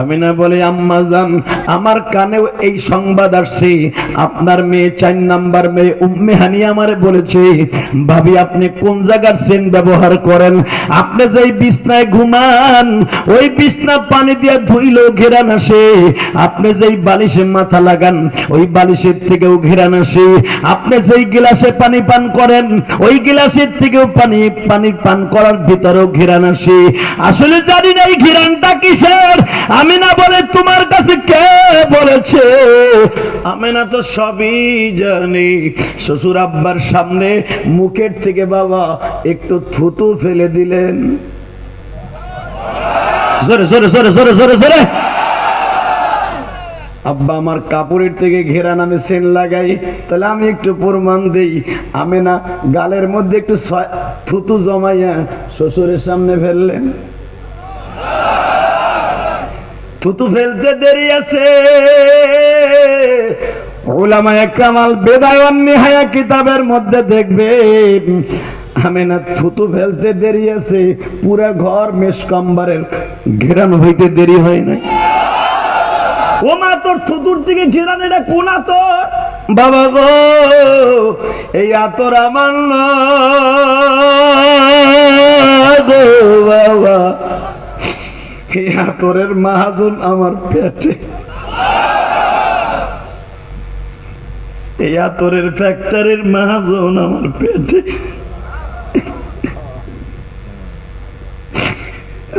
আমিনা বলে আম্মা জান, আমার কানেও এই সংবাদ আসছে, আপনার মেয়ে 4 নাম্বার মেয়ে উম্মে হানি আমারে বলেছে, ভাবি আপনি কোন জায়গার সেন্ট ব্যবহার করেন, আপনি যেই বিছনায় ঘুমান ওই বিছনা পানি দিয়ে ধুইলেও ঘেরান আসে, আপনি যেই বালিশে মাথা লাগান ওই বালিশের থেকেও ঘেরান আসে, আপনি যেই গ্লাসে পানি পান করেন ওই গ্লাসের থেকেও পানি পান করার ভিতরেও ঘেরান আসে। আসলে জানি না এই ঘেরানটা কিসের। আমিনা বলে তোমার কাছে কে বলেছে? আমিনা তো সবই জানি। শ্বশুর আব্বার সামনে মুখের থেকে বাবা একটু থুতু ফেলে দিলেন। জোরে জোরে জোরে জোরে জোরে জোরে। আব্বা আমার কাপড়ের থেকে ঘেরান আমি সেন্ট লাগাই, তাহলে আমি একটু প্রমাণ দেই। আমিনা গালের মধ্যে একটু থুতু জমাইয়া শ্বশুরের সামনে ফেললেন। থুতু ফেলতে দেরি আছে। উলামায়ে কামাল বিদায় ওয়ান নিহায়া কিতাবের মধ্যে দেখবেন আমিনা থুতু ফেলতে দেরি আছে, পুরা ঘর মেশকাম্বারের ঘেরান হইতে দেরি হয় না। ও মা, তোর থুতুর দিকে ঘেরান, এটা কোন আতর? বাবা গো, এই আতর আমার না গো বাবা, এই আতরের মাহাজন আমার পেটে, এই আতরের ফ্যাক্টরির মাহাজন আমার পেটে।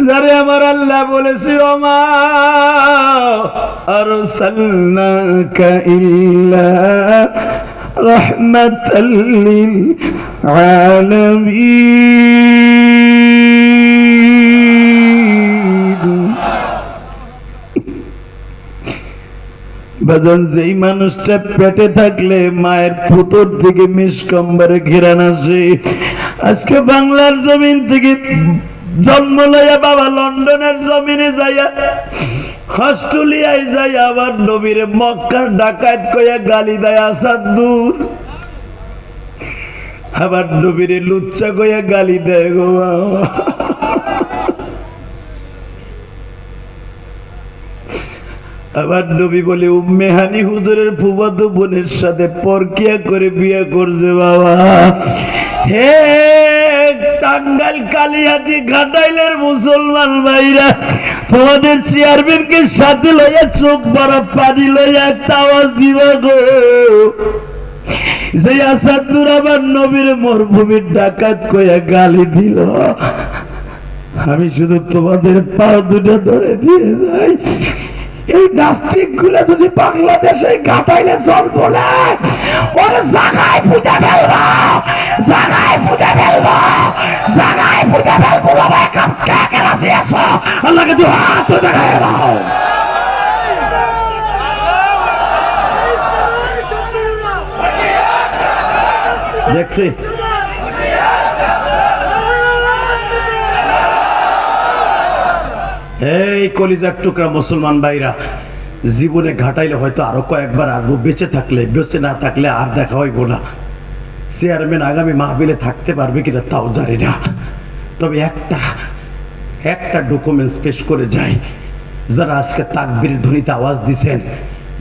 যারে আমার আল্লাহ বলেছি ওমা আরসালনাকা ইল্লা রাহমাতাল লিল আলামিন। বাজান, যেই মানুষটা পেটে থাকলে মায়ের থুতোর থেকে মিসকম্বরে ঘেরান আসে, আজকে বাংলার জমিন থেকে জন্ম লইয়া বাবা লন্ডনের জমিনে যাইয়া অস্ট্রেলিয়ায় যাইয়া আবার নবীরে মক্কার ডাকাত কইয়া গালি দেয় আসাদুর, আবার নবীরে লুচ্চা কইয়া গালি দেয় গো বাবা। আবার নবী বলে উম্মে হানি হুজুরের ফুফাতো বোনের সাথে পরকিয়া করে বিয়ে করছে বাবা। হে টাঙ্গাইল কালিহাতি ঘাটাইলের মুসলমান ভাইরা, তোমাদের চেয়ারম্যানকে সাথে লইয়া চোখ বড় পানি লইয়া একটা আওয়াজ দিবা গো, যে আসাদুর আবার নবীর মরুভূমির ডাকাত কইয়া গালি দিল, আমি শুধু তোমাদের পা দুটো ধরে দিয়ে যাই, এই নাস্তিক গুলা যদি বাংলাদেশে ঘাটাইলে চলবো না, ওর জায়গায় পুঁতে ফেলবো, জায়গায় পুঁতে ফেলবো, জায়গায় পুঁতে ফেলবো। বাবা কাম কে কে রাজি আছো? আল্লাহকে দু হাত দেখায় দাও। দেখছি এই কলিজার টুকরা মুসলমান ভাইরা, জীবনে ঘাটাইলে হয়তো আরো কয়েকবার আসবো, বেঁচে থাকলে, বেঁচে না থাকলে আর দেখা হইব না। চেয়ারম্যান আগামী মাহফিলে থাকতে পারবে কিনা তাও জানি না, তবে একটা ডকুমেন্টস পেশ করে যাই। যারা আজকে তাকবীর ধ্বনিতে আওয়াজ দিছেন,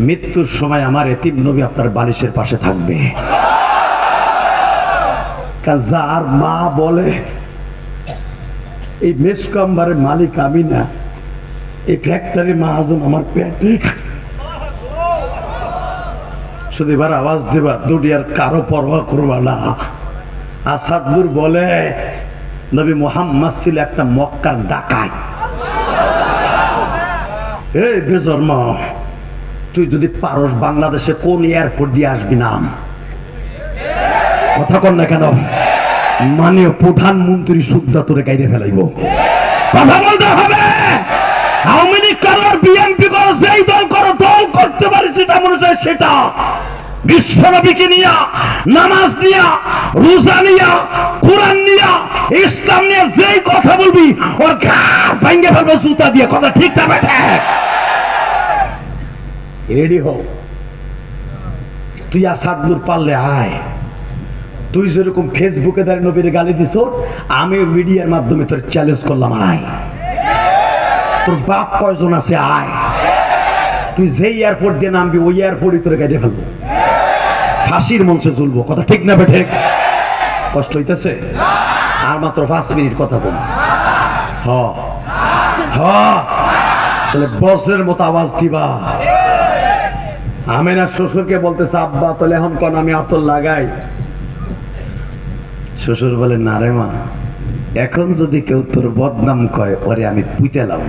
মৃত্যুর সময় আমার এতিম নবী আপনার বালিশের পাশে থাকবে। যার মা বলে এই মেশকাম্বারের মালিক আমি না, এই ফ্যাক্টরি মাহাজন আমার পেটে, শুধু এবার আওয়াজ দেবা, দুনিয়ার কারো পরোয়া করবা না। আসাদুর বলে নবী মুহাম্মদ ছিল একটা মক্কার ডাকাত। এই বেজন্মা, তুই যদি পারস বাংলাদেশে কোন এয়ারপোর্ট দিয়ে আসবি নাম, কথা কর না কেন, মাননীয় প্রধানমন্ত্রী সুদ্ধা তোরে গাইরে ফেলাইব। কথা বলতে হবে। আওয়ামী লীগ করো, বিএনপি করো, যেই দল করো, দল করতে পারি সেটা মনে হয় সেটা। বিশ্বনবীকে নিয়া, নামাজ নিয়া, রোজা নিয়া, কোরআন নিয়া, ইসলাম নিয়া যেই কথা বলবি ওর ঘাড় ভেঙে ফেলবো জুতা দিয়ে। কথা ঠিক না বেঠে? রেডি হও। তুই আসাদুর পারলে আয়। তুই যেরকম ফেসবুকে দাঁড়িয়ে নবীর গালি দিছ, আমি মিডিয়ার মাধ্যমে তোর চ্যালেঞ্জ করলাম, আয়। তোর বাপ কয়জন আছে আয়, তুই যেই এয়ারপোর্ট দিয়ে নামবি ওই এয়ারপোর্টই তোরে কেটে ফেলবো, ফাঁসির মঞ্চে ঝুলবো। কথা ঠিক না বেঠে? কষ্ট হইতেছে? আর মাত্র 5 মিনিট কথা বল। তাহলে বসের মতো আওয়াজ দিবা। আমেনার শ্বশুরকে বলতেছে আব্বা তাহলে এখন কোন আমি আতর লাগাই? শ্বশুর বলে না রে মা, এখন যদি কেউ তোর বদনাম কয় ওরে আমি পুইতেলাম।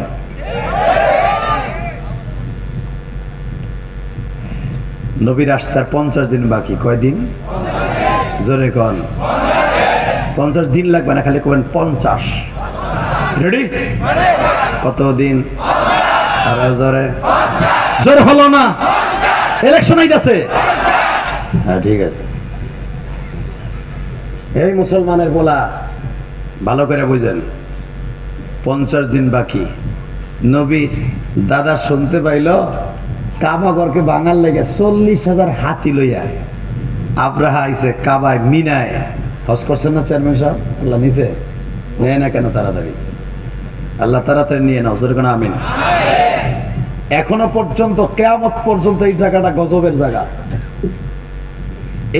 নবীর আসতে 50 দিন বাকি। কয়দিন? জোরে কন। 50 দিন লাগবে না, খালি কবেন 50। রেডি? কতদিন? আরে জোরে জোরে হলো না, ইলেকশন আইতাছে। হ্যাঁ ঠিক আছে। এই মুসলমানের বলা ভালো করে বুঝেন, 50 দিন বাকি। নবীর দাদা শুনতে পাইল কাবাঘরকে বাঙাল লেগে 40,000 হাতি লইয়া আব্রাহা আইছে কাবায় মিনায়। হজ করছেন না চেয়ারম্যান সাহেব? আল্লাহ নিচে নেয় না কেন তাড়াতাড়ি? আল্লাহ তাড়াতাড়ি নিয়ে নাও, জোরে কোন আমিন। এখনো পর্যন্ত কিয়ামত পর্যন্ত এই জায়গাটা গজবের জায়গা।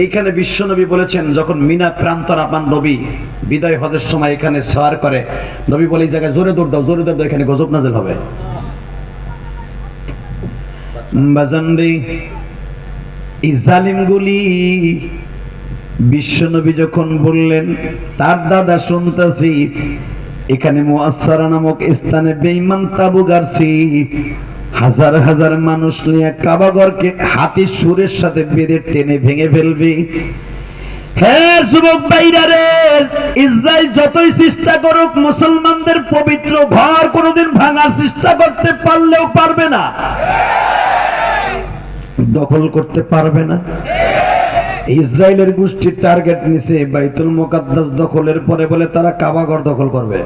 এইখানে বিশ্বনবী বলেছেন যখন মিনা প্রান্তর আমার নবী বিদায় হজের সময় এখানে সওয়ার করে, নবী বলে এই জায়গায় জোরে দৌড় দাও, জোরে দৌড় দাও, এখানে গজব নাযিল হবে। বাজানরে এই জালিমগুলি বিশ্বনবী যখন বললেন তার দাদা শুনতাছি এখানে মুআসসারা নামক স্থানে বেঈমান তাবু গাড়ছি, হাজার হাজার মানুষ নিয়ে কাবাঘরকে হাতির সুরের সাথে বেঁধে টেনে ভেঙে ফেলবে। হ্যাঁ যুবক ভাইরা রে, ইসরায়েল যতই চেষ্টা করুক মুসলমানদের পবিত্র ঘর কোনোদিন ভাঙার চেষ্টা করতে পারলেও পারবে না, দখল করতে পারবে না। ইসরায়েলের গোষ্ঠীর টার্গেট নিছে বাইতুল মুকাদ্দাস দখলের পরে বলে তারা কাবাঘর দখল করবে।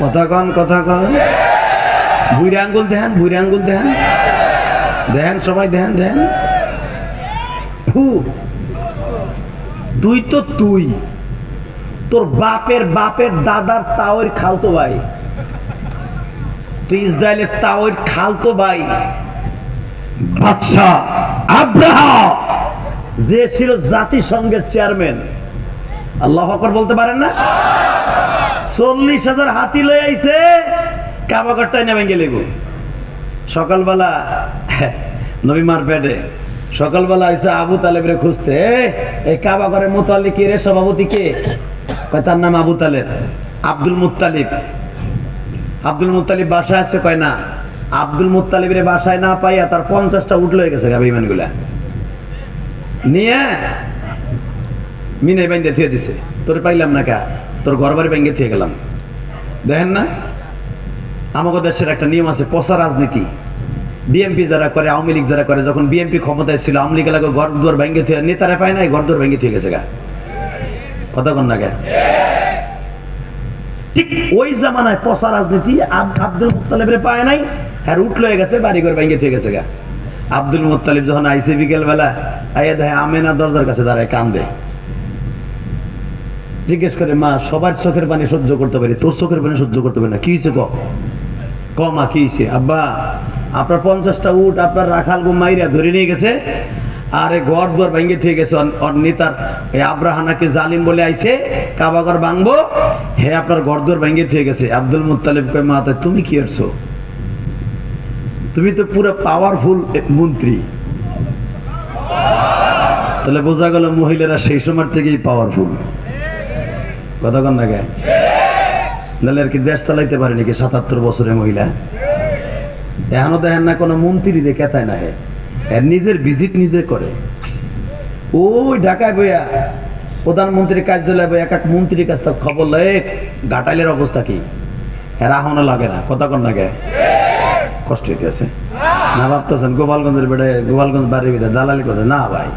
কথা কন, কথা কন। বুড়ি আঙ্গুল দেন, বুড়ি আঙ্গুল দেন, দেন সবাই দেন, দেন। তুই তো তুই, তোর বাপের বাপের দাদার তাওয়ের খালতো ভাই, তুই ইসরায়েলের তাওয়ের খালতো ভাই বাদশা আব্রাহা, যে ছিল জাতিসংঘের চেয়ারম্যান। আল্লাহু আকবার বলতে পারেন না? 40,000 হাতি লয়ে আইছে কাবাঘরটাই নেমে গেলে। সকালবেলা নবী মার পেটে সকালবেলা আইসে আবু তালেবরে খুঁজতে, এই কাবাঘরের মুতাল্লিক কে রে, সভাপতি কে? কয় তার নাম Abu Taleb. Abdul Muttalib, Abdul Muttalib বাসায় আছে? কয় না। আব্দুল মুত্তালিবের বাসায় না পাইয়া তার 50টা উঠ লয়ে গেছে বেঈমান গুলা নিয়ে মিনে বাইন্দে থুয়ে দিছে। তোর পাইলাম না কা, তোর ঘর বাড়ি ভেঙে থুয়ে গেলাম। দেখেন না আমাদের দেশের একটা নিয়ম আছে, পচা রাজনীতি। বিএনপি যারা করে, আওয়ামী লীগ যারা করে, যখন বিএনপি ক্ষমতায় ছিল আওয়ামী লীগ এলাকা ঘর দুয়ার ভেঙে থুয়ে, নেতারা পায় নাই, ঘর দুয়ার ভেঙে থুয়ে গেছে গা। কথা কন না কে? ঠিক ওই জামানায় পচা রাজনীতি। আব্দুল মুত্তালিবের পায় নাই, আর উঠ লয়ে গেছে, বাড়ি ঘর ভেঙে থুয়ে গেছে গা। আব্দুল মুত্তালিব যখন আইসে বিকেল বেলা, আইয়া দেখে আমেনা দরজার কাছে দাঁড়ায় কান্দে। জিজ্ঞেস করে, মা সবার চোখের পানি সহ্য করতে পারি, তোর চোখের পানি সহ্য করতে পারি না, কি হয়েছে ক মা কি হয়েছে? আব্বা আপনার 50টা উট আপনার রাখাল গো মাইরা ধরে নিয়ে গেছে, আর এই ঘর দুয়ার ভেঙে থেকে গেছে। ওর নেতার এই আব্রাহানাকে জালিম বলে আইছে, কাবাঘর ভাঙবো, হে আপনার ঘর দুয়ার ভেঙে থেকে গেছে। আব্দুল মুত্তালিব কয়, মা তুমি কি করছো? তুমি তো পুরো পাওয়ারফুল মন্ত্রী। তাহলে বোঝা গেল মহিলারা সেই সময় থেকেই পাওয়ারফুল। কথা কন না কে? নাহলে আর কি দেশ চালাইতে পারে নাকি 77 বছরের মহিলা? এখনো দেখেন না কোনো মন্ত্রী রে কেতায় না, হে নিজের ভিজিট নিজে করে। ওই ঢাকায় বইয়া প্রধানমন্ত্রীর কার্যালয়ে বই এক এক মন্ত্রীর কাছ থেকে খবর লয় ঘাটাইলের অবস্থা কি, এরা এখনো লাগে না। কথা কন না কে? কষ্ট হইতেছে না? ভাবতেছেন গোপালগঞ্জের বেড়ে গোপালগঞ্জ বাড়ির ভিতরে দালালি করতে না ভাই,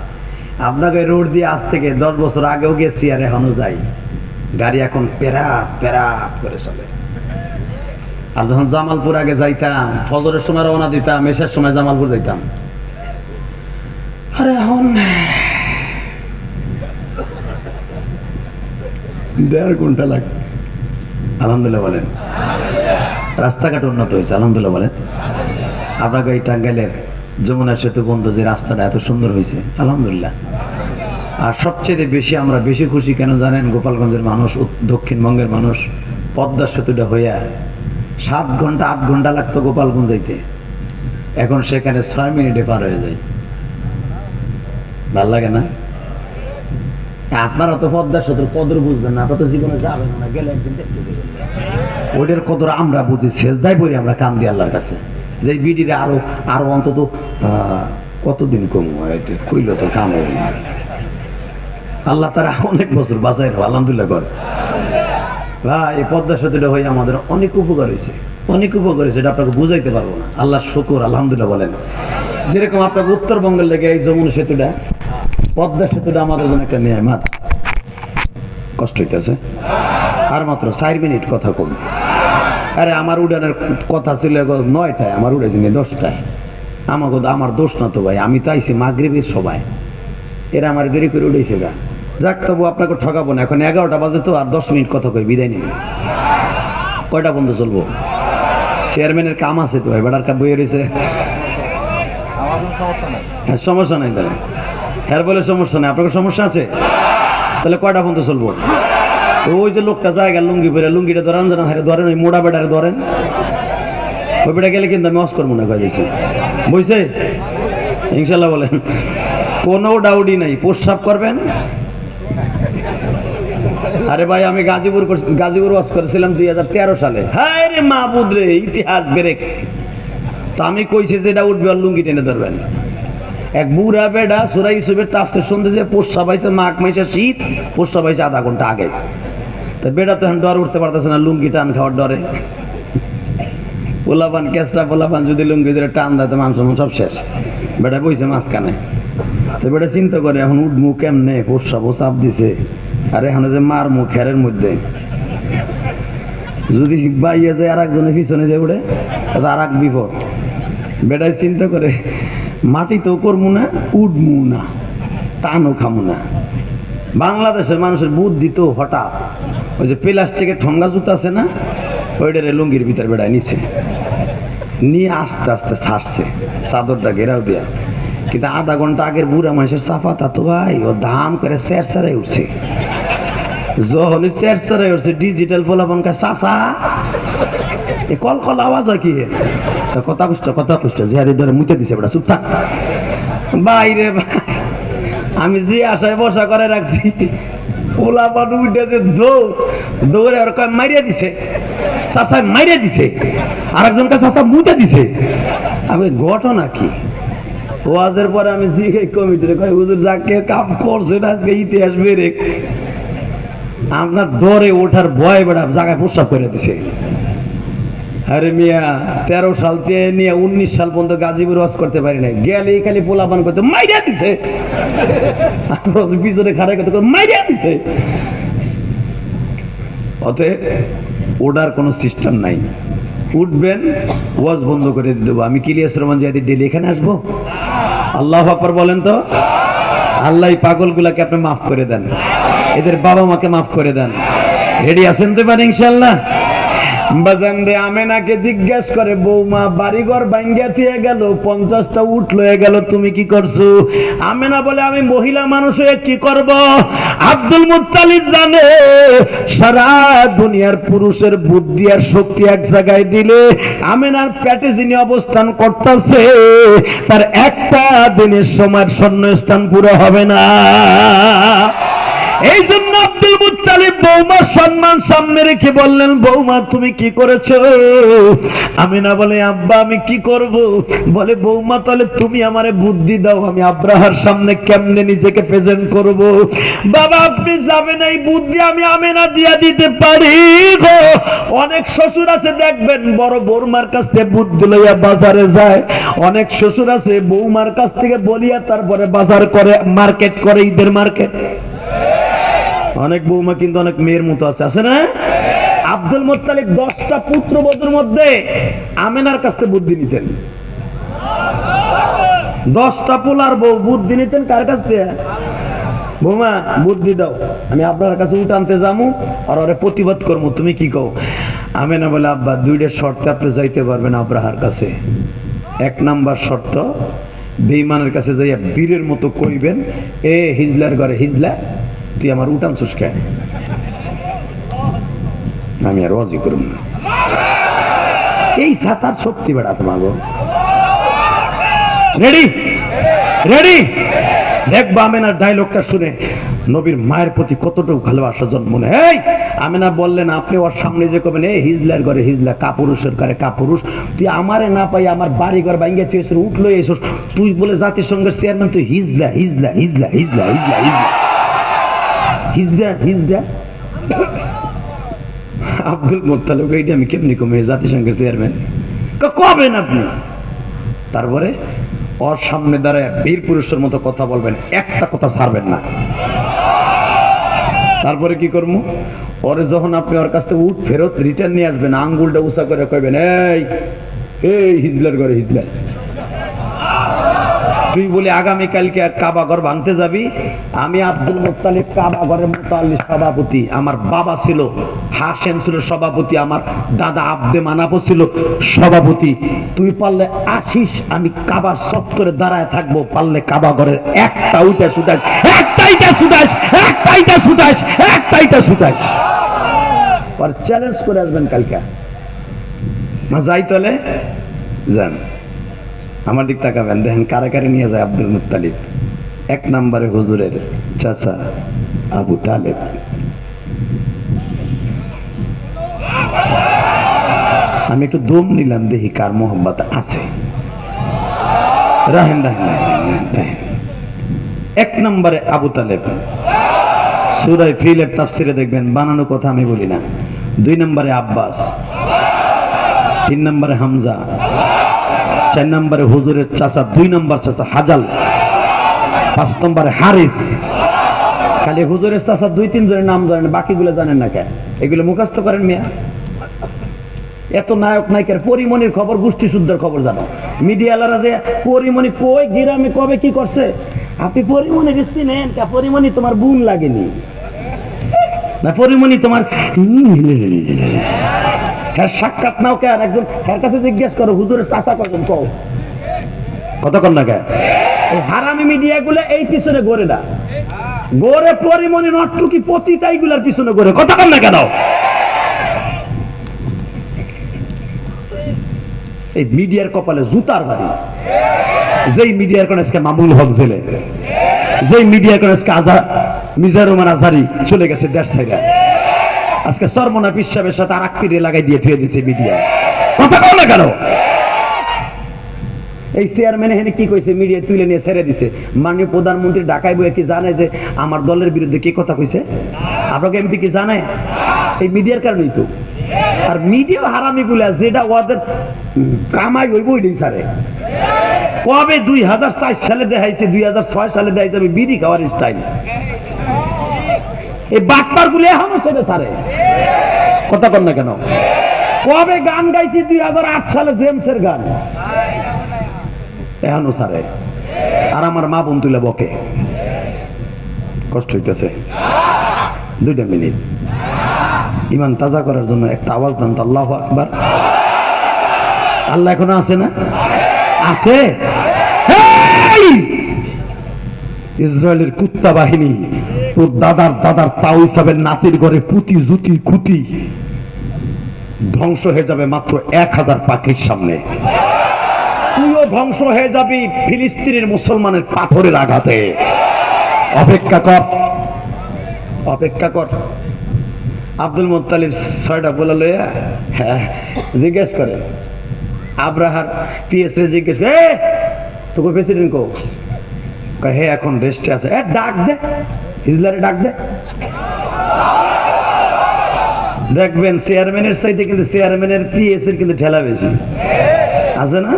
আপনাকে রোড দিয়ে আজ থেকে 10 বছর আগেও গেছি আর এখনো যাই, গাড়ি এখন পেরাত পেরাত করে চলে। আর যখন জামালপুর আগে যাইতাম, ফজরের সময় রওনা দিতাম, এশার সময় জামালপুর যাইতাম। আরে এখন 1.5 ঘন্টা লাগে। আলহামদুলিল্লাহ বলেন। রাস্তাঘাট উন্নত হয়েছে, আলহামদুলিল্লাহ বলেন। আপনাকে এই টাঙ্গাইলের যমুনা সেতু বন্ধ যে রাস্তাটা এত সুন্দর হয়েছে, আলহামদুলিল্লাহ। আর সবচেয়ে বেশি আমরা বেশি খুশি কেন জানেন? গোপালগঞ্জের মানুষ, দক্ষিণবঙ্গের মানুষ, পদ্মা সেতুটা হইয়া 7 ঘন্টা 8 ঘন্টা লাগতো গোপালগঞ্জ যাইতে, এখন সেখানে 6 মিনিটে পার হয়ে যায়। ভাল লাগে না? আপনারা তো পদ্মা সেতুর কদর বুঝবেন না, আপনারা তো জীবনে যাবেন না, গেলে একদিন দেখতে দেবেন। ওইটার কদর আমরা বুঝি, সেজদায় পড়ি আমরা কান দিয়ে আল্লাহর কাছে, যে বিডিরে আরো অন্তত কতদিন কম কইল তো কাম হবে। আল্লাহ তারা অনেক বছর বাঁচাই রাখো, আলহামদুলিল্লাহ করে। ভাই এই পদ্মা সেতুটা হয়ে আমাদের অনেক উপকার হয়েছে, অনেক উপকার হয়েছে, এটা আপনাকে বুঝাইতে পারবো না। আল্লাহ শুকর, আলহামদুলিল্লাহ বলেন। যেরকম আপনাকে উত্তরবঙ্গের লেগে এই যমুনা সেতুটা, পদ্মা সেতুটা আমাদের জন্য একটা নিয়ামত। কষ্ট হইতেছে আর মাত্র 4 মিনিট কথা কম। আরে আমার উড়ানের কথা ছিল 9টায়, আমার উড়াইছি 10টায়। আমার দোষ না তো ভাই, আমি তো আইছি মাগরিবের সবাই, এরা আমার দেরি করে উঠেছে গা। যাক, তবু আপনাকে ঠকাবো না। এখন 11টা বাজে তো, আর 10 মিনিট কথা কই বিদায় নিন। কয়টা বন্ধ চলবো? চেয়ারম্যানের কাম আছে তো, এবার কাপ বইয়ে রয়েছে। হ্যাঁ, সমস্যা নাই তাহলে। হ্যাঁ বলে সমস্যা নেই, আপনার সমস্যা আছে তাহলে কয়টা বন্ধ চলবো? ওই যে লোকটা জায়গা লুঙ্গি পরে, লুঙ্গিটা ধরেন যেন, হারে ধরেন, ওই মোড়া বেটারে ধরেন। ওই বেটা গেলে কিন্তু আমি অস করবো না, কয়ে দিয়েছি বুঝছে? ইনশাল্লাহ বলেন, কোনো ডাউটই নাই। প্রস্রাব করবেন। আরে ভাই, আমি গাজীপুর ওয়াজ করেছিলাম 2013 সালে। হ্যাঁ রে মাহবুদ রে, ইতিহাস ব্রেক। তো আমি কইছি যে এটা উঠবে আর লুঙ্গি টেনে ধরবেন। এক বুড়া বেডা সূরা ইউসুফের তাফসীর শুনতে যে প্রস্রাব হয়েছে মাঘ মাসে, শীত, প্রস্রাব হয়েছে আধা ঘন্টা আগে। তো বেডা তো এখন ডর উঠতে পারতেছে না, লুঙ্গি টান খাওয়ার ডরে। পোলাপান, কেসরা পোলাপান যদি লুঙ্গি ধরে টান দেয় তো মানুষ সব শেষ। বেটা বইছে মাঝখানে। তো বেটা চিন্তা করে এখন উঠমু কেমনে, প্রস্রাবও চাপ দিছে, আর এখন যে মার মুখ খেরের মধ্যে যদি বাইয়ে যায় আর একজনের পিছনে যে উঠে, তাহলে আর এক বিপদ। বেটাই চিন্তা করে মাটি তো করবো না, উঠমু না, টানও খামু না। বাংলাদেশের মানুষের বুদ্ধি তো হঠাৎ, ওই যে প্লাস্টিকের ঠোঙ্গা জুতা আছে না, ওইটারে লুঙ্গির ভিতর বেড়ায় নিচ্ছে, নিয়ে আস্তে আস্তে ছাড়ছে চাদরটা ঘেরাও দেয়া। কিন্তু আধা ঘন্টা আগের বুড়া মানুষের চাপাতা তো ভাই ও ধাম করে চের চেরাই উঠছে। যখনই চের চেরাই উঠছে, ডিজিটাল পোলাপনকা চাচা এ কল কল আওয়াজ হয় কি? কথা কুষ্ট জিহাদি ধরে মুতে দিছে, বেটা চুপ থাক। বাইরে আমি যে আশায় বসা করে রাখছি, পোলাপান উঠেছে দৌড়ে আর কয় মারিয়া দিছে, চাচা মারিয়া দিছে, আর একজনকে চাচা মুতে দিছে। আমি ঘটনা কি? ওয়াজের পরে আমি জিজ্ঞেস কমিটিরে কয়, হুজুর যাকে কাম করছে আজকে ইতিহাস বেড়ে, আপনার ডরে ওঠার ভয় বেড়া জায়গায় প্রস্রাব করে দিছে। আরে মিয়া, 13 সাল থেকে নিয়ে 19 সাল পর্যন্ত গাজীপুর ওয়াজ করতে পারি নাই, গেলেই খালি পোলাপান করতে মাইরিয়া দিছে, পিছনে খারাপ করতে মাইরিয়া দিছে। অতএব ওটার কোনো সিস্টেম নাই। উঠবেন, ওয়াজ বন্ধ করে দেবো। আমি কিলিয়াস রহমান জিহাদি ডেলি এখানে আসবো। আল্লাহু আকবার বলেন তো। আল্লাহ পাগলগুলাকে আপনি মাফ করে দেন, এদের বাবা মাকে মাফ করে দেন। রেডি আছেন তো এবার ইনশাল্লাহ? বাজান রে, আমেনাকে জিজ্ঞেস করে, বৌমা বাড়িঘর ভাঙ্গিয়া দিয়ে গেল, 50টা উট লয়ে গেল, তুমি কি করছো? আমেনা বলে, আমি মহিলা মানুষ হয়ে কি করব? আব্দুল মুত্তালিব জানে সারা দুনিয়ার পুরুষের বুদ্ধি আর শক্তি এক জায়গায় দিলে আমেনার পেটে যিনি অবস্থান করতেছে তার একটা দিনের সময়ের শূন্যস্থান পুরো হবে না। এই জন্য আব্দুল মুত্তালিব বৌমার সম্মান সামনে রেখে বললেন, বৌমা তুমি কি করেছো? আমিনা বলে, আব্বা আমি কি করব? বলে, বৌমা তাহলে তুমি আমারে বুদ্ধি দাও, আমি আব্রাহার সামনে কেমনে নিজেকে প্রেজেন্ট করব। বাবা আপনি যাবেন, এই বুদ্ধি আমি আমিনা দিয়া দিতে পারি গো। অনেক শ্বশুর আছে দেখবেন বড় বৌমার কাছ থেকে বুদ্ধি লইয়া বাজারে যায়, অনেক শ্বশুর আছে বৌমার কাছ থেকে বলিয়া তারপরে বাজার করে, মার্কেট করে, ঈদের মার্কেট। অনেক বৌমা কিন্তু অনেক মেয়ের মতো আছে না? আব্দুল মুত্তালিব 10টা পুত্রবধূর মধ্যে আমেনার কাছ থেকে বুদ্ধি নিতেন। 10টা পোলার বউ বুদ্ধি নিতেন কার কাছ থেকে? বৌমা বুদ্ধি দাও, আমি আপনার কাছে উঠ আনতে যাবো আর ওরে প্রতিবাদ করবো, তুমি কি কও? আমেনা বলে আব্বা দুইটা শর্তে আপনি যাইতে পারবেন আব্রাহার কাছে। এক নাম্বার শর্ত, বেঈমানের কাছে যাইয়া বীরের মতো কইবেন, এ হিজলার ঘরে হিজলা, তুই আমার উঠান চুসকায়, আমি আর ওয়াজি করব না। এই সাতার শক্তি বেড়া তোমাগো। Ready ready? দেখবো আমেনার ডায়লগটা শুনে নবীর মায়ের প্রতি কতটুকু ভালোবাসা জন্ম নেয়। এই আমেনা বললেন, আপনি ওর সামনে যে কবেন, এই হিজলার ঘরে হিজলা, কাপুরুষের ঘরে কাপুরুষ, তুই আমারে না পাই আমার বাড়ি ঘর ভাঙ্গে তুই এসে উঠলো এসোস, তুই বলে জাতিসংঘের চেয়ারম্যান, তুই হিজলা হিজলা হিজলা হিজলা হিজলা হিজলা হিজলা হিজলা। আব্দুল মোত্তালেব এইটা আমি কেমনি কমে জাতিসংঘের চেয়ারম্যান কবেন আপনি? তারপরে ওর সামনে দাঁড়ায় বীর পুরুষের মতো কথা বলবেন, একটা কথা ছাড়বেন না। তারপরে কি করবো? ওরে যখন আপনি ওর কাছ থেকে উঠ ফেরত রিটার্ন নিয়ে আসবেন, আঙ্গুলটা উঁচা করে কইবেন, এই এই হিজলার ঘরে হিজলা, তুই বলে আগামীকালকে কাবা ঘর ভাঙতে যাবি। আমি আব্দুল মুত্তালিব কাবা ঘরের মুতাল্লি সভাপতি, আমার বাবা ছিল হাশেম ছিল সভাপতি, আমার দাদা আব্দে মানাবও ছিল সভাপতি। তুই পারলে আসিস, আমি কাবার চত্বরে দাঁড়ায় থাকবো, পারলে কাবা ঘরের একটা উইটা ছুটাস, একটাইটা ছুটাস, একটাইটা ছুটাস, একটাইটা ছুটাস। পর চ্যালেঞ্জ করে আসবেন কালকে। না যাই তাহলে যান, আমার দিক তাকাবেন, দেখেন কারে কারে নিয়ে যায় আব্দুল মুত্তালিব। এক নম্বরে হুজুরের চাচা আবু তালেব, আমি একটু দম নিলাম, দেখি কার মোহাম্মত আছে। রাহেন রাহেন রাহেন। এক নম্বরে আবু তালেব, সূরা ফিলের তাফসিরে দেখবেন, বানানো কথা আমি বলি না। দুই নম্বরে আব্বাস, তিন নম্বরে হামজা, চার নম্বরে হুজুরের চাচা, দুই নম্বর চাচা হাজাল, পাঁচ নম্বরে হারিস। খালি হুজুরের চাচা দুই তিন জনের নাম জানেন, বাকিগুলো জানেন না কেন? এগুলো মুখস্থ করেন মিয়া? এত নায়ক নায়িকার পরিমণির খবর, গোষ্ঠী শুদ্ধের খবর জানো? মিডিয়ালারা যে পরিমণি কই গ্রামে কবে কি করছে, আপনি পরিমণির চিনেন? পরিমণি তোমার বোন লাগেনি না, পরিমণি তোমার হ্যাঁ সাক্ষাৎ নাও কেন? একজন এর কাছে জিজ্ঞেস করো হুজুরের চাচা কজন, কও কতক্ষণ না কেন? এই হারামি মিডিয়া গুলো এই পিছনে গড়ে না, গড়ে পরিমণি নটটুকি প্রতিটাই গুলার পিছনে গড়ে, কতক্ষণ না কেন? এই মিডিয়ার কপালে জুতার বাড়ি। যেই মিডিয়ার কোন আজকে মামুল হক জেলে, যেই মিডিয়ার কোন আজকে মিজানুর রহমান আজহারি চলে গেছে দেশ ছেড়ে, আজকে সরমনা পিসাবের সাথে আর আকপিরে লাগাই দিয়ে থুয়ে দিছে মিডিয়া, কথা কও না কেন? এই চেয়ারম্যান এখানে কি কইছে, মিডিয়া তুলে নিয়ে ছেড়ে দিছে। মাননীয় প্রধানমন্ত্রী ঢাকায় বইয়ে কি জানে যে আমার দলের বিরুদ্ধে কি কথা কইছে? আপনাকে এমপি কি জানে? এই মিডিয়ার কারণেই তো। আর মিডিয়া হারামি গুলা যেটা ওদের কামাই হইব ওইটাই সারে। কবে 2004 সালে দেখাইছে, 2006 সালে দেখাইছে আমি বিড়ি খাওয়ার স্টাইল, এই বাটপার গুলো এখনো সেটা সারে, কথা কন না কেন? কবে গান গাইছি 2008 সালে জেমসের গান, এখনো সারে। আর আমার মা বোন তুলে বকে, কষ্ট হইতেছে। 2 মিনিট ইমান তাজা করার জন্য একটা আওয়াজ দেন তো, আল্লাহু আকবার। আল্লাহ এখনো আছে না? আছে। ইসরায়েলের কুত্তা বাহিনী তোর দাদার দাদার তাও হিসাবের নাতির ঘরে পুতি জুতি খুতি ধ্বংস হয়ে যাবে মাত্র 1000 পাখির সামনে। তুইও ধ্বংস হয়ে যাবি ফিলিস্তিনের মুসলমানের পাথরের আঘাতে। অপেক্ষা কর, অপেক্ষা কর। আব্দুল মুত্তালিব 6টা বলে লইয়া জিজ্ঞেস করে, আব্রাহার পিএস রে জিজ্ঞেস করে, তোকে প্রেসিডেন্ট কো? হে এখন রেস্টে আছে। ডাক দে, হিজলারে ডাক দে। দেখবেন চেয়ারম্যানের চাইতে কিন্তু চেয়ারম্যানের পিএস এর কিন্তু ঠেলা বেশি আছে না?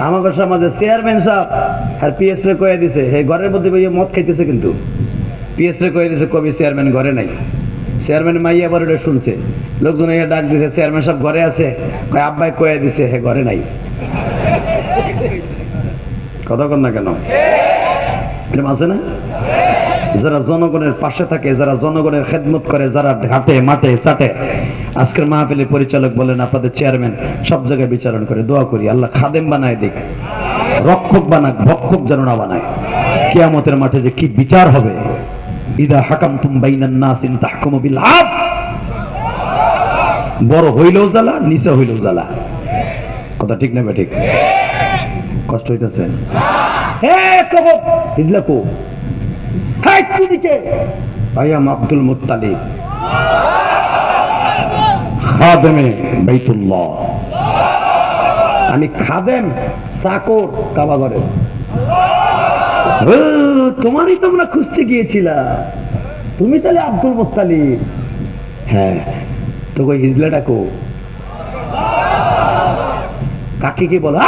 আমাদের সমাজে চেয়ারম্যান সাহেব আর পিএস রে কয়ে দিছে, হে ঘরের মধ্যে মদ খাইতেছে, কিন্তু পিএস রে কয়ে দিছে কবি চেয়ারম্যান ঘরে নাই। চেয়ারম্যান মাইয়া আবার ওটা শুনছে, লোকজন ডাক দিছে, চেয়ারম্যান সাহেব ঘরে আছে, আব্বাই কয়ে দিছে হে ঘরে নাই। কথা কন না কেন? এরকম আছে না? যারা জনগণের পাশে থাকে, যারা জনগণের খেদমত করে, যারা ঘাটে মাঠে চাটে। আজকের মাহফিলের পরিচালক বলেন, আপনাদের চেয়ারম্যান সব জায়গায় বিচারণ করে। দোয়া করি আল্লাহ খাদেম বানায় দিক, রক্ষক বানাক, ভক্ষক যেন না বানায়। কিয়ামতের মাঠে যে কি বিচার হবে। ইদা হাকামতুম বাইনান নাস ইন তাহকুমু বিল আদল। বড় হইলেও জ্বালা, নিচে হইলেও জ্বালা। কথা ঠিক না ঠিক? কষ্ট হইতেছে? হিজলাকো ভাই আম আব্দুল মুত্তালিব খাদেমে বাইতুল্লাহ। আমি খাদেম, চাকর কাবাঘরে। তোমারই তোমরা খুঁজতে গিয়েছিলাম, তুমি তাহলে আব্দুল মুত্তালিব? হ্যাঁ, তো কই হিজলা ডাকো, কাকে কি বলো?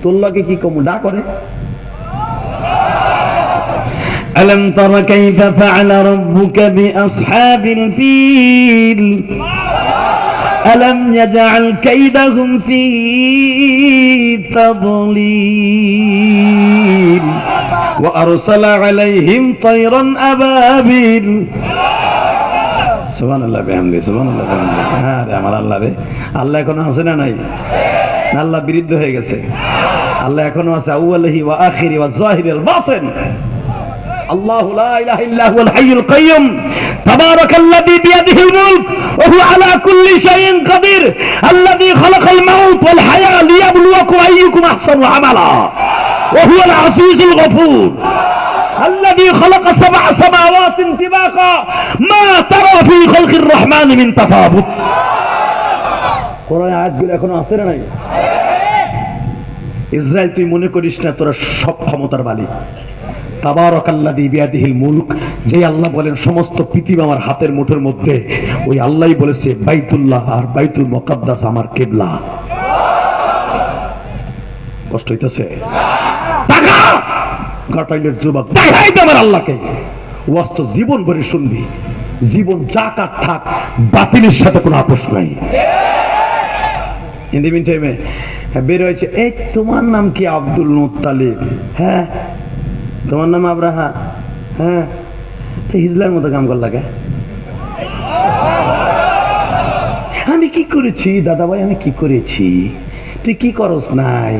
তোর লগে কি কম ডা করে? ألم تر كيف فعل ربك بأصحاب الفيل ألم يجعل كيدهم في تضليل وأرسل عليهم طيرا أبابيل সুবহানাল্লাহ বিহামদি, সুবহানাল্লাহ বিহামদি। হ্যাঁ রে আমার আল্লাহ রে, আল্লাহ এখনো আছে না নাই? আল্লাহ বিরুদ্ধ হয়ে গেছে? আল্লাহ এখনো আছে। আউয়ালিহি ওয়া আখিরি ওয়া যাহিরি ওয়াল বাতিন। আল্লাহু লা ইলাহা ইল্লা হুয়াল হাইয়ুল কাইয়্যুম তাবারাকাল্লাযী বিয়াদিহিল মুলক ওয়া হুয়া আলা কুল্লি শাইইন কাদির আল্লাযী খালাকাল মাউত ওয়াল হায়া লিয়াবলুয়াকুম আইয়ুকুম আহসানু আমালা ওয়া হুয়াল আজিজুল গফুর الذي خلق 7 سماوات طباقا ما ترى في خلق الرحمن من تفاوت। কোরআন আয়াতগুলো এখনো আছে না নাই? ইসরায়েল, তুই মনে করিস না তোরা সব ক্ষমতার মালিক। তাবারাকাল্লাযী বিয়াদিহিল মুলক, যে আল্লাহ বলেন সমস্ত পৃথিবী আমার হাতের মুঠোর মধ্যে, ওই আল্লাহই বলেছে বাইতুল্লাহ আর বাইতুল মুকাদ্দাস আমার কিবলা। কষ্ট হইতেছে? টাকা কাটাইলের যুবক দেখাই দে আমার আল্লাহকে। ওয়াস্ত জীবন ভরে শুনবি, জীবন যা কাট থাক, বাতিলের সাথে কোনো আপোষ নাই। ইন দি মিন টাইমে বের হয়েছে, এই তোমার নাম কি? Abdul Muttalib. হ্যাঁ। তোমার নাম আব্রাহা? হ্যাঁ। তো হিজলার মতো কাম কর লাগে। আমি কি করেছি দাদা ভাই, আমি কি করেছি? তুই কি করস নাই?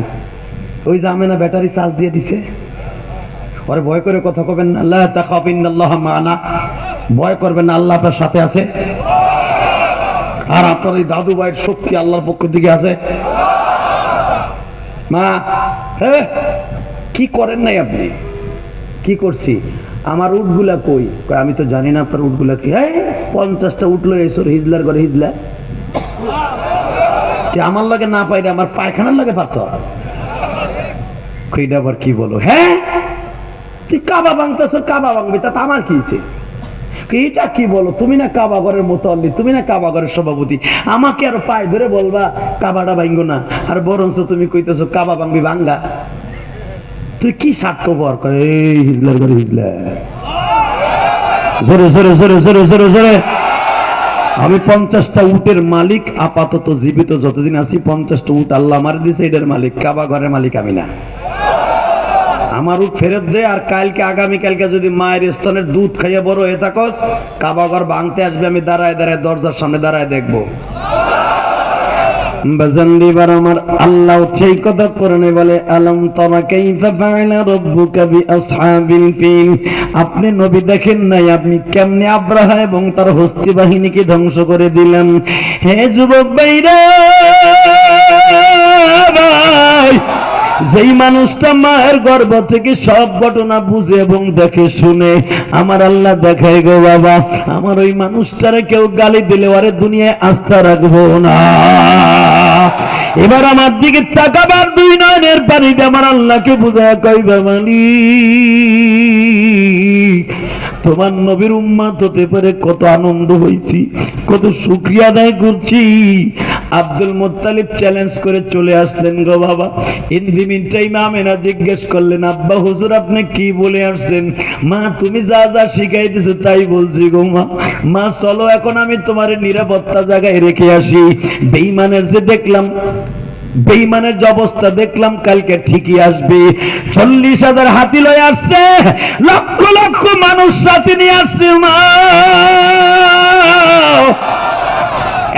ওই যে আমেনা ব্যাটারি চার্জ দিয়ে দিছে, ওরে ভয় করে কথা কবেন না। লা তাখাফ ইন্নাল্লাহা মা'ানা, ভয় করবেন না, আল্লাহ আপনার সাথে আছে। আর আপনার এই দাদু ভাইয়ের শক্তি আল্লাহর পক্ষ থেকে আছে। মা, হ্যাঁ কি করেন নাই আপনি? কি করছি? আমার উটগুলা কই? আমি তো জানি না আপনার উটগুলা কি। 50টা উঠলো এসর হিজলার ঘরে। হিজলা আমার লাগে না পাইলে আমার পায়খানার লাগে পারছ। কইটা আবার কি বলো? হ্যাঁ তুই কাবা ভাঙতেছ, কাবা ভাঙবি, তা আমার কি হয়েছে? এটা কি বলো? তুমি না কাবা ঘরের মুতাল্লি, তুমি না কাবা ঘরের সভাপতি, আমাকে আর পায়ে ধরে বলবা কাবাটা ভাঙ্গো না, আর বরঞ্চ তুমি কইতেছো কাবা ভাঙবি ভাঙ্গা। তুই কি সাক্ষ্য বর করে? এই হিজলার ঘরে হিজলা, জোরে জোরে জোরে জোরে জোরে জোরে। আমি 50টা উটের মালিক, আপাতত জীবিত যতদিন আছি 50টা উট আল্লাহ আমার দিছে, এটার মালিক। কাবা ঘরের মালিক আমি না। আমার উট ফেরত দে, আর কালকে আগামীকালকে যদি মায়ের স্তনের দুধ খাইয়ে বড় হয়ে থাকস, কাবা ঘর ভাঙতে আসবে, আমি দাঁড়ায় দাঁড়ায় দরজার সামনে দাঁড়ায় দেখবো। বাজানদিবার আমার আল্লাহ সেই কথা কোরআনে বলে, আলম তারা কাইফা ফাআলা রাব্বুকা বিআসহাবিল ফিল। আপনি নবী দেখেন নাই আপনি কেমনে আব্রাহা এবং তার হস্তি বাহিনীকে ধ্বংস করে দিলেন? হে যুবক ভাইরা, ভাই, যেই মানুষটা মায়ের গর্ভ থেকে সব ঘটনা বুঝে এবং দেখে শুনে আমার আল্লাহ দেখায় গো বাবা, আমার ওই মানুষটারে কেউ গালি দিলে ওরে দুনিয়ায় আস্থা রাখবো না। এবার আমার দিকে তাকাবার, দুই নয়নের পানিতে আমার আল্লাহকে বুঝায় কইবা, মালিক তোমার নবীর উম্মত হতে পারে কত আনন্দ হয়েছি, কত শুকরিয়া আদায় করছি। আব্দুল মুত্তালিব চ্যালেঞ্জ করে চলে আসলেন গো বাবা। In the meantime Amena জিজ্ঞেস করলেন, আব্বা হুজুর আপনি কি বলে আসছেন? মা তুমি যা যা শিখাই দিছো তাই বলছি গো মা। মা চলো এখন আমি তোমার নিরাপত্তা জায়গায় রেখে আসি। বেঈমানের যে দেখলাম, বেঈমানের যে অবস্থা দেখলাম, কালকে ঠিকই আসবে। 40,000 হাতি লয়ে আসছে, লক্ষ লক্ষ মানুষ সাথে নিয়ে আসছে মা।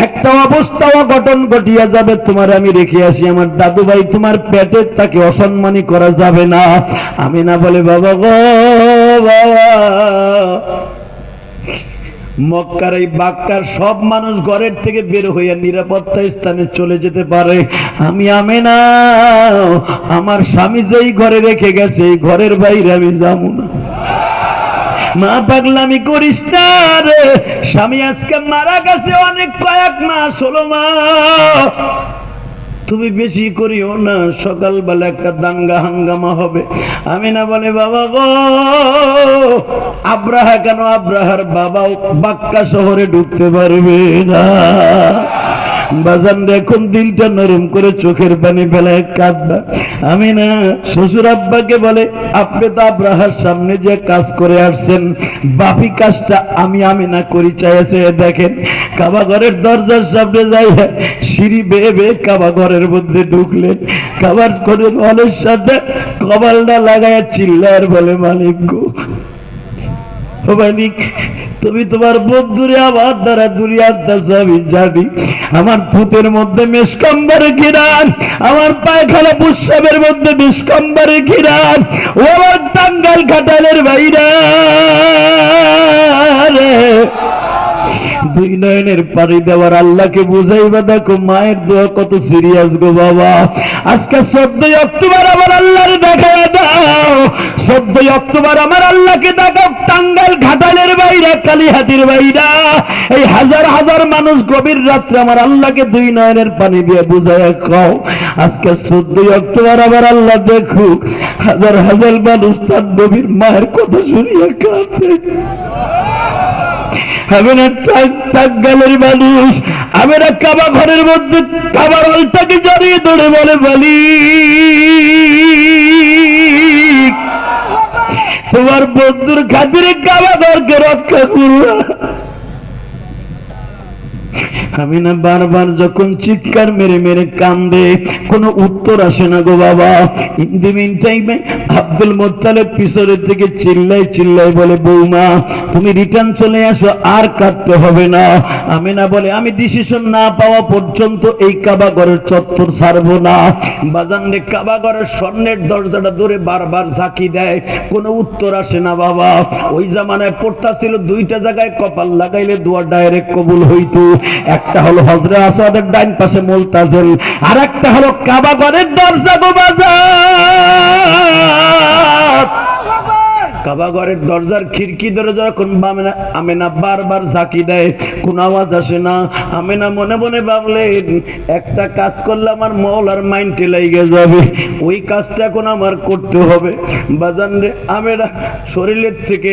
একটা অবস্থা অঘটন ঘটিয়া যাবে, তোমার আমি রেখে আসি। আমার দাদু ভাই তোমার পেটের তাকে অসম্মানী করা যাবে না। আমিনা বলে বাবা গো বাবা, মক্কার এই বাক্কার সব মানুষ ঘরের থেকে বের হইয়া নিরাপত্তা স্থানে চলে যেতে পারে, আমি আমিনা আমার স্বামী যেই ঘরে রেখে গেছে এই ঘরের বাইরে আমি যাবো না। মা পাগলামি করিস না রে, স্বামী আজকে মারা গেছে অনেক কয়েক মাস হলো মা, তুমি বেশি করিও না, সকালবেলা একটা দাঙ্গা হাঙ্গামা হবে। আমিনা বলে বাবা গো, আব্রাহা কেন, আব্রাহার বাবাও বাক্কা শহরে ঢুকতে পারবে না। বাজান এখন দিলটা নরম করে চোখের পানি ফেলায় কাঁদবা। আমিনা শ্বশুর আব্বাকে বলে আপনি তো আব্রাহার সামনে যে কাজ করে আসছেন, বাপি কাজটা আমি আমিনা করি চাইছে। দেখেন কাবা ঘরের দরজার সামনে যাই সিঁড়ি বেয়ে বেয়ে কাবা ঘরের মধ্যে ঢুকলেন, কাবার ঘরের হলের সাথে কপালটা লাগায় চিল্লার বলে মালিক গো মালিক, তুমি তোমার বন্ধুরে আমার দ্বারা দূরে আনতেছ আমি জানি। আমার থুতের মধ্যে মেশকম্বরে ঘিরান, আমার পায়খানা পুষ্পাবের মধ্যে মেশকম্বরে ঘিরান, ও আমার টাঙ্গাইল ঘাটালের বাইরা দুই নয়নের পানি দেওয়ার আল্লাহকে বুঝাইবা। দেখো মায়ের দোয়া কত সিরিয়াস গো বাবা। আজকে 14 অক্টোবর আমার আল্লাহরে দেখায় দাও, 14 অক্টোবর আমার আল্লাহকে দেখাও। টাঙ্গাইল ঘাটালের বাইরে কালীহাতির বাইরা এই হাজার হাজার মানুষ গভীর রাত্রে আমার আল্লাহকে দুই নয়নের পানি দিয়ে বুঝাইয়া খাও। আজকে 14 অক্টোবর আমার আল্লাহ দেখুক হাজার হাজার মানুষ তার নবীর মায়ের কথা শুনিয়া কাঁদে। আমিনা টাঙ্গাইলের মানুষ, আমিনা কাবা ঘরের মধ্যে কাবার অলটাকে জড়িয়ে ধরে বলে মালিক তোমার বন্ধুর খাতিরে কাবা ঘরকে রক্ষা করো। আমিনা বারবার যখন চিৎকার মেরে মেরে কান্দে কোনো উত্তর আসে না গো বাবা। ইন দি মিন টাইমে আব্দুল মুত্তালিব পিছনের দিকে চিল্লাই চিল্লাই বলে বৌমা তুমি রিটার্ন চলে আসো, আর কাটতে হবে না। আমিনা বলে আমি ডিসিশন না পাওয়া পর্যন্ত এই কাবা ঘরের চত্বর ছাড়বো না। বাজান রে কাবা ঘরের স্বর্ণের দরজাটা ধরে বারবার ঝাঁকি দেয়, কোনো উত্তর আসে না বাবা। ওই জামানায় পড়তা ছিল দুইটা জায়গায় কপাল লাগাইলে দোয়া ডাইরেক্ট কবুল হইতো, একটা হলো হযরত আসাদের ডাইন পাশে মুলতাজিল, আর একটা হলো কাবা ঘরের দরজা গো বাজার। কাবা ঘরের দরজার খিড়কি ধরে যখন আমেনা বারবার ঝাঁকি দেয়, কোন আওয়াজ আসে না। আমেনা মনে মনে ভাবলেন একটা কাজ করলে আমার মওলার মাইন্ডে লেগে যাবে, ওই কাজটা এখন আমার করতে হবে। বাজান রে আমেনা শরীরের থেকে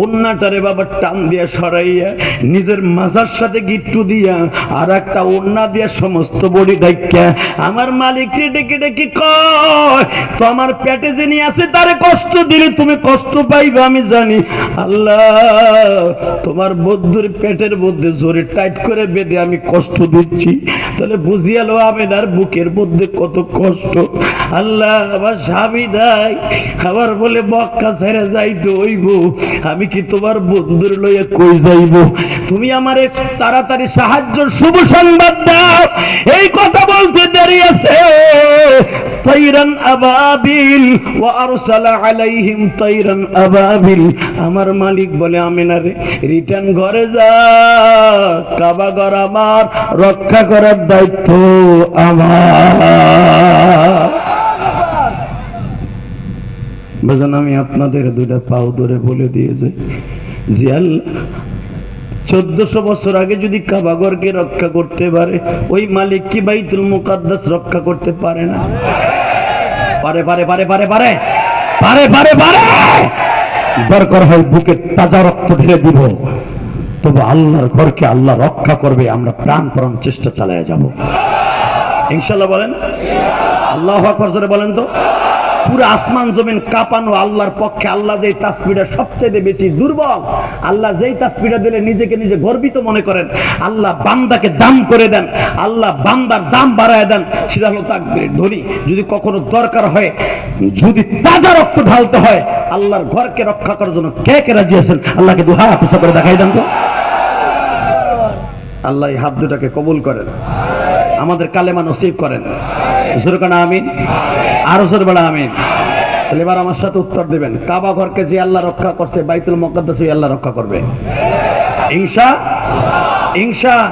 ওন্নাটারে বাবা টান দিয়া সরাইয়া নিজের মাজার সাথে গিট্টু দিয়া আর একটা ওন্না দিয়া সমস্ত বডি ঢাইকা আমার মালিককে ডেকে ডেকে কয় তো আমার পেটে যিনি আছে তারে কষ্ট দিলে তুমি কষ্ট পাইবা আমি জানি। আল্লাহ তোমার বন্ধুর পেটের মধ্যে জোরে টাইট করে বেঁধে আমি কষ্ট দিচ্ছি, তাহলে বুঝিয়ালো আমেনার বুকের মধ্যে কত কষ্ট। আল্লাহ আমার স্বামী নাই, আবার বলে মক্কা ছেড়ে যাইতে হইব, আমি কি তোমার বন্ধুর লইয়া কই যাইব? তুমি আমারে তাড়াতাড়ি সাহায্যের শুভ সংবাদ দাও। এই কথা বলতে দেরি আছে, তাইরান আবাবিল ওয়া আরসালা আলাইহিম তাইরান আবাবিল। আমার মালিক বলে আমিনারে রিটার্ন ঘরে যা, কাবা ঘর আমার, রক্ষা করার দায়িত্ব আমার। বুঝলেন, আমি আপনাদের দুইটা পাও ধরে বলে দিয়ে যাই যে আল্লাহ 1400 বছর আগে যদি কাবা ঘরকে রক্ষা করতে পারে, ওই মালিক কি বাইতুল মুকাদ্দাস রক্ষা করতে পারে না? পারে পারে পারে পারে পারে পারে পারে পারে। দরকার হয় বুকে তাজা রক্ত ঢেলে দিব, তবে আল্লাহর ঘরকে আল্লাহ রক্ষা করবে। আমরা প্রাণপণ চেষ্টা চালিয়ে যাব ইনশাআল্লাহ। বলেন আল্লাহু আকবার জোরে বলেন তো। পুরো আসমান জমিন কাঁপানো আল্লাহর পক্ষে। আল্লাহ যেই তাসবিহটা সবচেয়ে বেশি দুর্বল, আল্লাহ যেই তাসবিহটা দিলে নিজেকে নিজে গর্বিত মনে করেন, আল্লাহ বান্দাকে দাম করে দেন, আল্লাহ বান্দার দাম বাড়ায় দেন, সেটা হলো তাকবীরের ধ্বনি। যদি কখনো দরকার হয়, যদি তাজা রক্ত ঢালতে হয় আল্লাহর ঘরকে রক্ষা করার জন্য, কে কে রাজি আছেন? আল্লাহকে দু হাত উঁচা করে দেখাই দেন তো। আল্লাহ এই হাত দুটাকে কবুল করেন, আমাদের কালেমা নসিব করেন। জোরে আমিন, আরো জোরে বলা আমিন। তাহলে এবার আমার সাথে উত্তর দেবেন, কাবা ঘরকে যে আল্লাহ রক্ষা করছে, বাইতুল মুকাদ্দাস আল্লাহ রক্ষা করবে ইনশাআল্লাহ।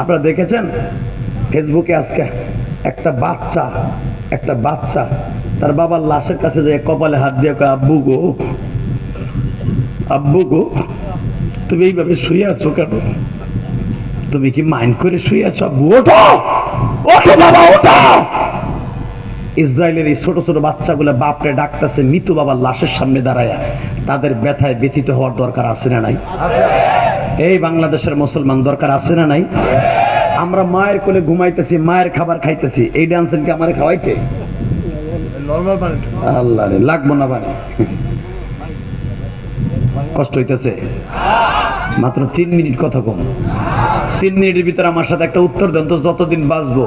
আপনারা দেখেছেন ফেসবুকে আজকে একটা বাচ্চা তার বাবার লাশের কাছে যে কপালে হাত দিয়ে কয়, আব্বু গো তুমি এইভাবে শুয়ে আছো কেন? তুমি কি মাইন্ড করে শুয়ে আছো? আব্বু ওঠো, ওঠো বাবা ওঠো। ইসরায়েলের এই ছোট ছোট বাচ্চাগুলো বাপরে ডাকতেছে মৃত বাবার লাশের সামনে দাঁড়ায়। তাদের ব্যথায় ব্যথিত হওয়ার দরকার আছে না নাই? এই বাংলাদেশের মুসলমান দরকার আছে না নাই? আমরা মায়ের কোলে ঘুমাইতেছি, মায়ের খাবার খাইতেছি, এই ডান্সেন কি আমার খাওয়াইতে? আল্লাহ রে, লাগবো না পানি, কষ্ট হইতেছে। মাত্র 3 মিনিট কথা কম, 3 মিনিটের ভিতরে আমার সাথে একটা উত্তর দেন তো, যতদিন বাঁচবো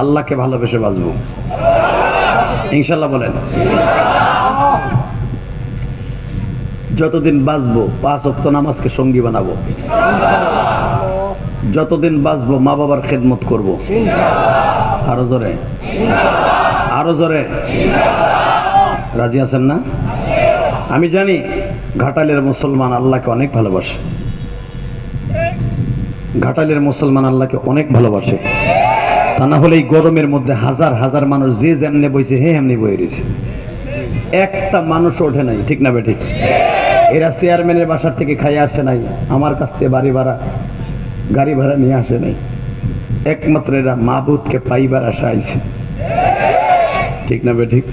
আল্লাহকে ভালোবেসে বাঁচবো ইনশাল্লাহ বলেন। যতদিন বাঁচবো 5 ওয়াক্ত নামাজকে সঙ্গী বানাবো, যতদিন বাঁচবো মা বাবার খেদমত করবো। আরো জোরে, আরো জোরে, রাজি আছেন না? আমি জানি ঘাটালের মুসলমান আল্লাহকে অনেক ভালোবাসে, ঘাটালের মুসলমান আল্লাহকে অনেক ভালোবাসে। তা না হলে এই গরমের মধ্যে হাজার হাজার মানুষ যে যেমনে বইছে এমনি বয়ে রয়েছে, একটা মানুষ ওঠে নাই, ঠিক না বেঠিক? এরা চেয়ারম্যানের বাসার থেকে খাইয়ে আসে নাই, আমার কাছ থেকে গাড়ি ভাড়া নিয়ে আসে নাই, একমাত্র এরা মাবুদকে পাইবার আশা আইছে, ঠিক না বেঠিক?